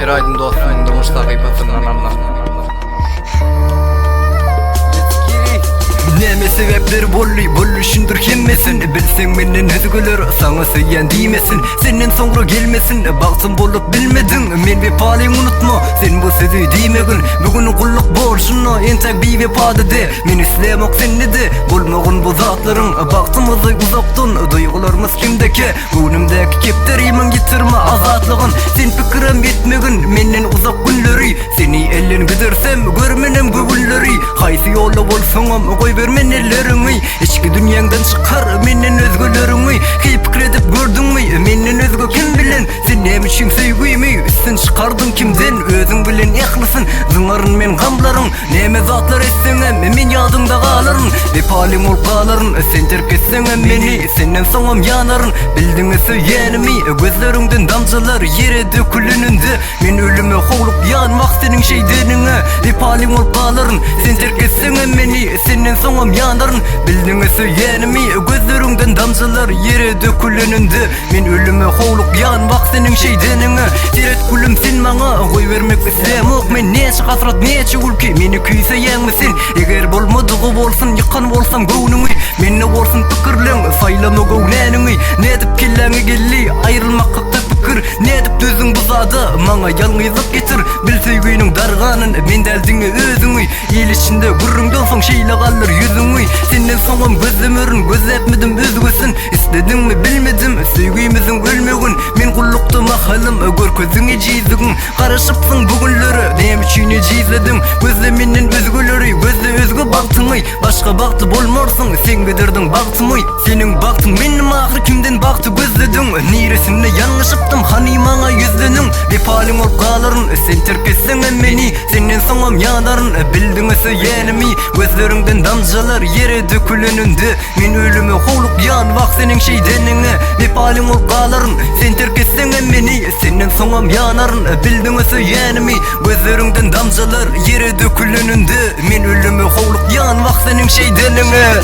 Eraydın dostum, doğuşlar gıybasından anla. Neme sebepleri bolluşundur hemmesin. Bilsen menden özgüler sana söyleyen değmesin. Senden sonra gelmesin baktın bolup bilmedin. Men vefalıyı unutma sen bu sözü deymegin. Bugün kulluk borcunu entek bir vefadı de. Men istemek sende de bolmağın bu zatların. Baktığımızda uzaktan duygularımız kimdeki. Günümdeki kepterimin getirme azatlığın. Sen fikrim etmegin menden uzak günleri. Seni elin gidersem görmenem güvülleri. Haysi yolla bolsanım koy vermen ellerini. İçki dünyandan çıkar menden özgülerini. Hep kredip gördün mü menden özgü kim bilen. Sen nem için sevgimi üstün çıkardın kimden. Özün bilen ehlısın zınarın men gamların. Neme zatlar etsenem men yadında kaların. Vefalim ol kaların sen terk etsenem beni. Senden soğum yanarın bildiğini söylenimi. Gözlerinden damcılar yere dökülününde. Men ölüme hoğlup yanmak senin şeydenine. Vefalim ol kaların sen terk etsenem beni. Senden soğum yanarın bildiğini söylenimi. Gözlerinden damcılar yere dökülününde. Men ölüme hoğlup yanmak senin şeydenine. Teret gülüm sen bana koy vermek istemok. Men neçe hasrat neçe ülke meni küyse yenmesin. Eğer bolmadığı bolsun yıkan bolsam gönlünü. Menne bolsun fikirlen saylama gönlünü. Ne dip kelleğe gelli ayrılmak hakta fikir. Ne dip düzün buzadı bana yalnızlık getir. Bil sevginin darganın men deldini özünü. İl içinde gurrundan son şeyle kalır yüzünü. Senden soğum gözlemörün gözletmedim özgüsün. İstedin mi bilmedim sevgimizin ölmegin. Men kullukta mahalım gör közüne cizdigin. Karışıpsın bugünleri nem içine cizledim. Gözleminin özgüleri gözle özgü baktını. Başka baktı bolmarsın sen gidirdin baktımı. Senin baktın benim ahir kimden baktı gözledim. Niresinde yanlışıptım hani bana yüzlenin. Vefalim ol kaların sen terk etsen beni. Senden soğum yanarın bildiğini söylenimi. Gözlerinden damcılar yere dökülününde. Men ölüme hoğlup yanmak senin şeydenine. Vefalim ol kaların sen terk etsen beni. Senden soğum yanarın bildiğini söylenimi. Gözlerinden damcılar yere dökülününde. Men ölüme hoğlup yanmak senin şeydenine.